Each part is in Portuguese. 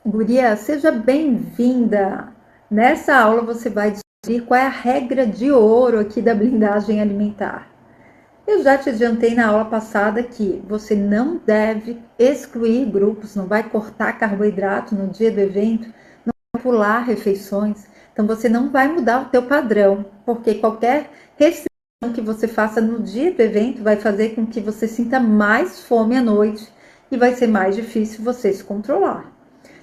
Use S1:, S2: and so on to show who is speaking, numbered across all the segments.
S1: Guria, seja bem-vinda! Nessa aula você vai descobrir qual é a regra de ouro aqui da blindagem alimentar. Eu já te adiantei na aula passada que você não deve excluir grupos, não vai cortar carboidrato no dia do evento, não vai pular refeições. Então você não vai mudar o teu padrão, porque qualquer restrição que você faça no dia do evento vai fazer com que você sinta mais fome à noite e vai ser mais difícil você se controlar.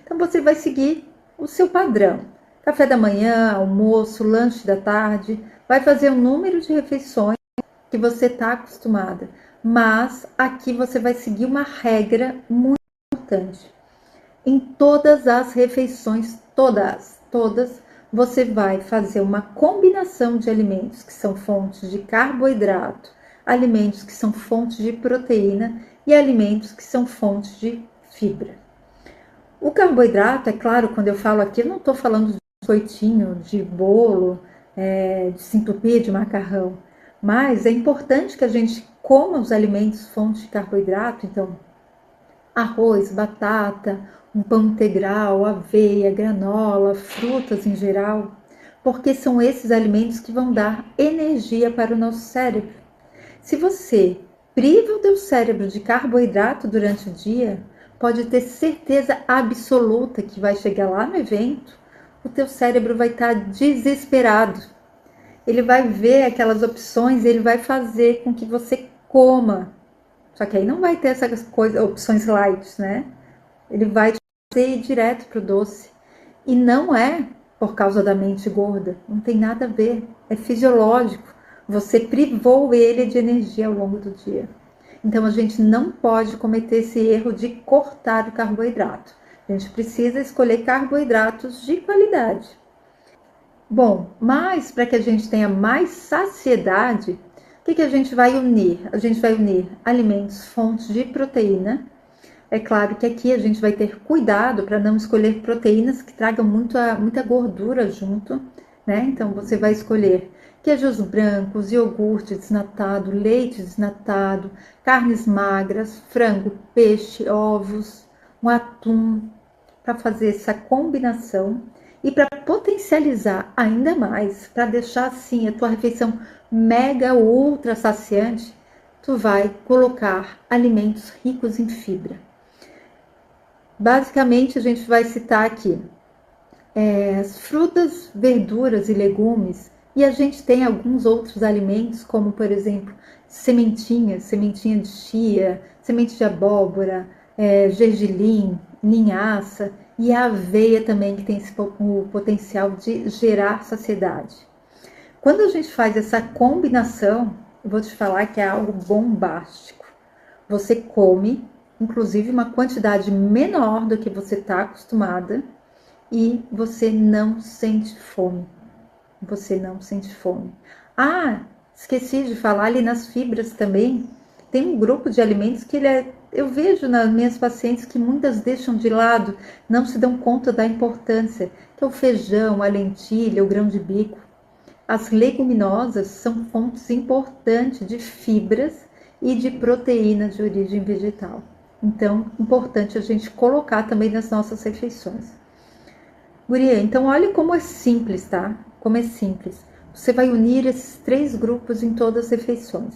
S1: Então você vai seguir o seu padrão. Café da manhã, almoço, lanche da tarde, vai fazer um número de refeições que você está acostumada. Mas aqui você vai seguir uma regra muito importante. Em todas as refeições, todas, você vai fazer uma combinação de alimentos que são fontes de carboidrato, alimentos que são fontes de proteína e alimentos que são fontes de fibra. O carboidrato, é claro, quando eu falo aqui, eu não estou falando de biscoitinho, de bolo, de centopeia, de macarrão. Mas é importante que a gente coma os alimentos fontes de carboidrato, então arroz, batata, um pão integral, aveia, granola, frutas em geral, porque são esses alimentos que vão dar energia para o nosso cérebro. Se você priva o teu cérebro de carboidrato durante o dia, pode ter certeza absoluta que vai chegar lá no evento, o teu cérebro vai estar desesperado. Ele vai ver aquelas opções, ele vai fazer com que você coma. Só que aí não vai ter essas coisas, opções light, né? Ele vai te ir direto para o doce. E não é por causa da mente gorda, não tem nada a ver, é fisiológico. Você privou ele de energia ao longo do dia. Então, a gente não pode cometer esse erro de cortar o carboidrato. A gente precisa escolher carboidratos de qualidade. Bom, mas para que a gente tenha mais saciedade, o que a gente vai unir? A gente vai unir alimentos fontes de proteína. É claro que aqui a gente vai ter cuidado para não escolher proteínas que tragam muita gordura junto, né? Então, você vai escolher queijos brancos, iogurte desnatado, leite desnatado, carnes magras, frango, peixe, ovos, um atum, para fazer essa combinação e para potencializar ainda mais, para deixar assim a tua refeição mega ultra saciante, tu vai colocar alimentos ricos em fibra. Basicamente, a gente vai citar aqui as frutas, verduras e legumes. E a gente tem alguns outros alimentos, como por exemplo, sementinha de chia, semente de abóbora, gergelim, linhaça e a aveia também, que tem o potencial de gerar saciedade. Quando a gente faz essa combinação, eu vou te falar que é algo bombástico. Você come, inclusive, uma quantidade menor do que você está acostumada e você não sente fome. Você não sente fome. Ah, esqueci de falar ali nas fibras também. Tem um grupo de alimentos que eu vejo nas minhas pacientes que muitas deixam de lado, não se dão conta da importância, que é o feijão, a lentilha, o grão de bico. As leguminosas são fontes importantes de fibras e de proteína de origem vegetal. Então, importante a gente colocar também nas nossas refeições. Guria, então olha como é simples, tá? Como é simples. Você vai unir esses 3 grupos em todas as refeições.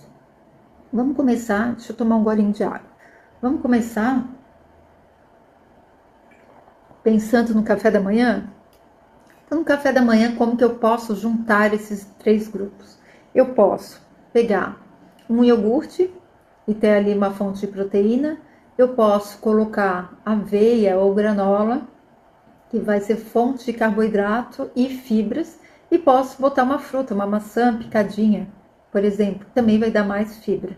S1: Vamos começar, deixa eu tomar um golinho de água. Vamos começar pensando no café da manhã? Então, no café da manhã, como que eu posso juntar esses 3 grupos? Eu posso pegar um iogurte e ter ali uma fonte de proteína. Eu posso colocar aveia ou granola, que vai ser fonte de carboidrato e fibras, e posso botar uma fruta, uma maçã picadinha, por exemplo, também vai dar mais fibra.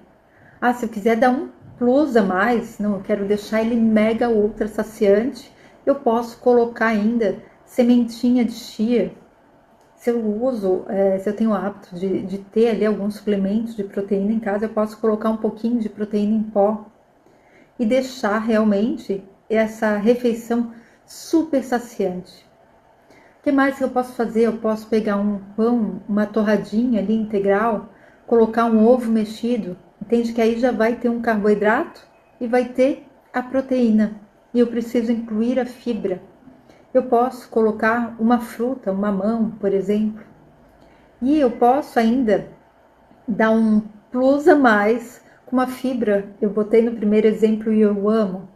S1: Ah, se eu quiser dar um plus a mais, não, eu quero deixar ele mega ultra saciante, eu posso colocar ainda sementinha de chia. Se eu tenho o hábito de ter ali alguns suplementos de proteína em casa, eu posso colocar um pouquinho de proteína em pó e deixar realmente essa refeição super saciante. O que mais que eu posso fazer? Eu posso pegar um pão, uma torradinha ali integral, colocar um ovo mexido, entende que aí já vai ter um carboidrato e vai ter a proteína. E eu preciso incluir a fibra. Eu posso colocar uma fruta, uma mamão, por exemplo. E eu posso ainda dar um plus a mais com uma fibra. Eu botei no primeiro exemplo e eu amo,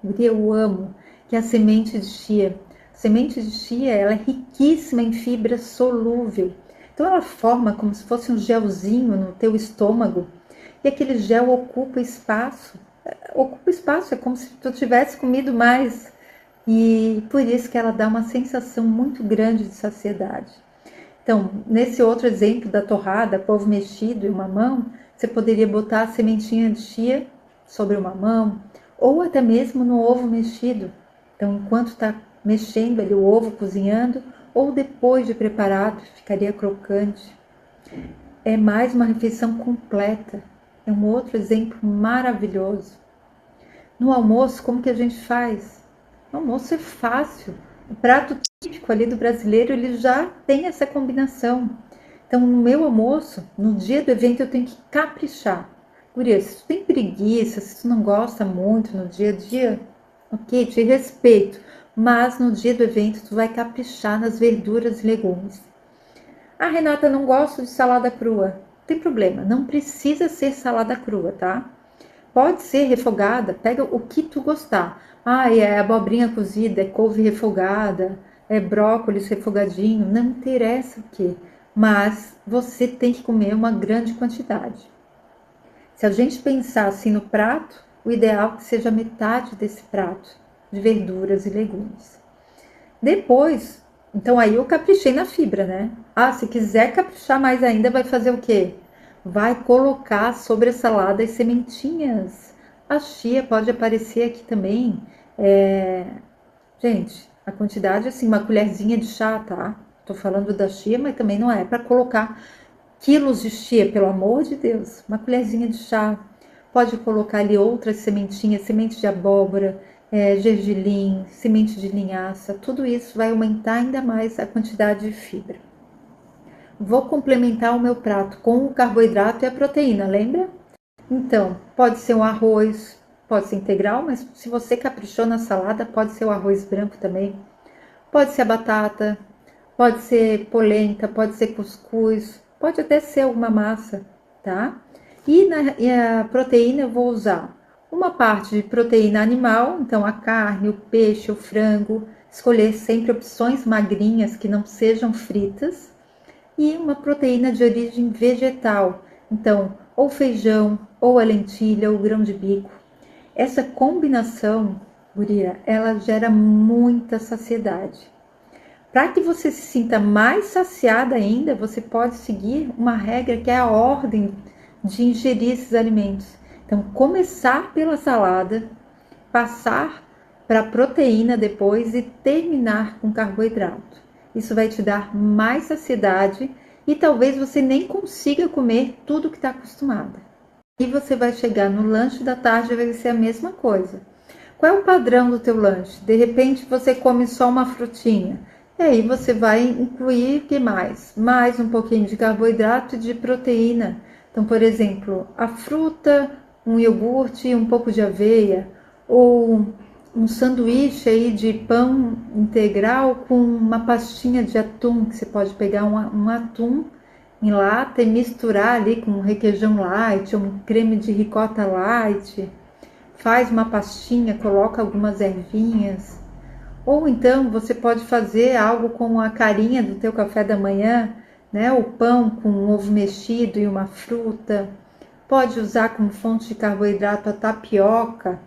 S1: que é a semente de chia. A semente de chia, ela é riquíssima em fibra solúvel. Então ela forma como se fosse um gelzinho no teu estômago. E aquele gel ocupa espaço. Ocupa espaço, é como se tu tivesse comido mais. E por isso que ela dá uma sensação muito grande de saciedade. Então, nesse outro exemplo da torrada, polvo mexido e uma mamão, você poderia botar a sementinha de chia sobre o mamão, ou até mesmo no ovo mexido. Então, enquanto está mexendo ali o ovo cozinhando, ou depois de preparado, ficaria crocante. É mais uma refeição completa. É um outro exemplo maravilhoso. No almoço, como que a gente faz? O almoço é fácil. O prato típico ali do brasileiro, ele já tem essa combinação. Então, no meu almoço, no dia do evento, eu tenho que caprichar. Guria, se tu tem preguiça, se tu não gosta muito no dia a dia, ok, te respeito. Mas no dia do evento, tu vai caprichar nas verduras e legumes. Ah, Renata, não gosto de salada crua. Não tem problema, não precisa ser salada crua, tá? Pode ser refogada, pega o que tu gostar. Ah, é abobrinha cozida, é couve refogada, é brócolis refogadinho, não interessa o que. Mas você tem que comer uma grande quantidade. Se a gente pensar assim no prato, o ideal é que seja metade desse prato de verduras e legumes. Depois, então aí eu caprichei na fibra, né? Ah, se quiser caprichar mais ainda, vai fazer o quê? Vai colocar sobre a salada as sementinhas. A chia pode aparecer aqui também. Gente, a quantidade, assim, uma colherzinha de chá, tá? Tô falando da chia, mas também não é para colocar quilos de chia, pelo amor de Deus. Uma colherzinha de chá. Pode colocar ali outras sementinhas, semente de abóbora, gergelim, semente de linhaça. Tudo isso vai aumentar ainda mais a quantidade de fibra. Vou complementar o meu prato com o carboidrato e a proteína, lembra? Então, pode ser um arroz, pode ser integral, mas se você caprichou na salada, pode ser o arroz branco também. Pode ser a batata, pode ser polenta, pode ser cuscuz, pode até ser alguma massa, tá? E a proteína eu vou usar uma parte de proteína animal, então a carne, o peixe, o frango, escolher sempre opções magrinhas que não sejam fritas, e uma proteína de origem vegetal, então ou feijão, ou a lentilha, ou grão de bico. Essa combinação, guria, ela gera muita saciedade. Para que você se sinta mais saciada ainda, você pode seguir uma regra que é a ordem de ingerir esses alimentos. Então, começar pela salada, passar para a proteína depois e terminar com carboidrato. Isso vai te dar mais saciedade e talvez você nem consiga comer tudo que está acostumada. E você vai chegar no lanche da tarde e vai ser a mesma coisa. Qual é o padrão do teu lanche? De repente você come só uma frutinha. E aí você vai incluir o que mais? Mais um pouquinho de carboidrato e de proteína. Então, por exemplo, a fruta, um iogurte, um pouco de aveia, ou um sanduíche aí de pão integral com uma pastinha de atum, que você pode pegar um atum em lata e misturar ali com um requeijão light, ou um creme de ricota light, faz uma pastinha, coloca algumas ervinhas. Ou então você pode fazer algo com a carinha do teu café da manhã, né? O pão com um ovo mexido e uma fruta. Pode usar como fonte de carboidrato a tapioca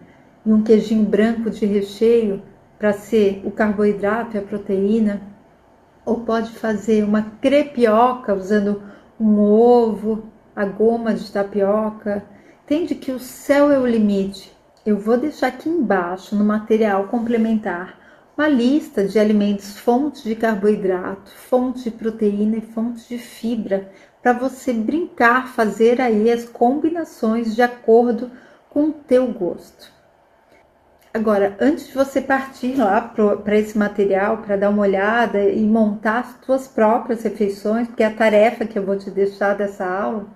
S1: e um queijinho branco de recheio para ser o carboidrato e a proteína. Ou pode fazer uma crepioca usando um ovo, a goma de tapioca. Entende que o céu é o limite. Eu vou deixar aqui embaixo, no material complementar, uma lista de alimentos, fontes de carboidrato, fontes de proteína e fontes de fibra, para você brincar, fazer aí as combinações de acordo com o teu gosto. Agora, antes de você partir lá para esse material, para dar uma olhada e montar as tuas próprias refeições, porque é a tarefa que eu vou te deixar dessa aula,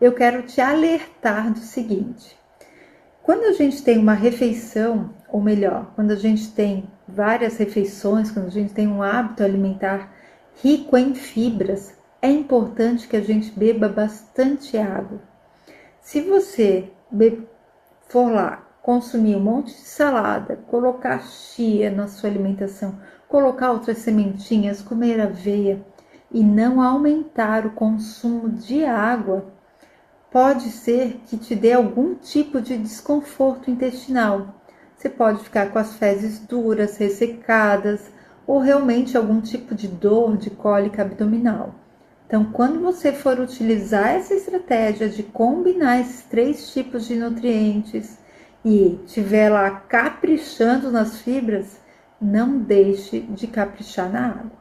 S1: eu quero te alertar do seguinte: quando a gente tem uma refeição ou melhor, quando a gente tem várias refeições, quando a gente tem um hábito alimentar rico em fibras, é importante que a gente beba bastante água. Se você for lá consumir um monte de salada, colocar chia na sua alimentação, colocar outras sementinhas, comer aveia e não aumentar o consumo de água, pode ser que te dê algum tipo de desconforto intestinal. Você pode ficar com as fezes duras, ressecadas ou realmente algum tipo de dor, de cólica abdominal. Então, quando você for utilizar essa estratégia de combinar esses 3 tipos de nutrientes e estiver lá caprichando nas fibras, não deixe de caprichar na água.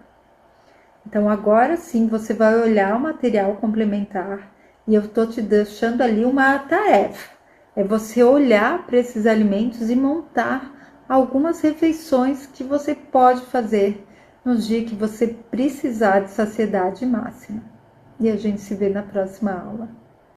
S1: Então, agora sim, você vai olhar o material complementar e eu estou te deixando ali uma tarefa. É você olhar para esses alimentos e montar algumas refeições que você pode fazer nos dias que você precisar de saciedade máxima. E a gente se vê na próxima aula.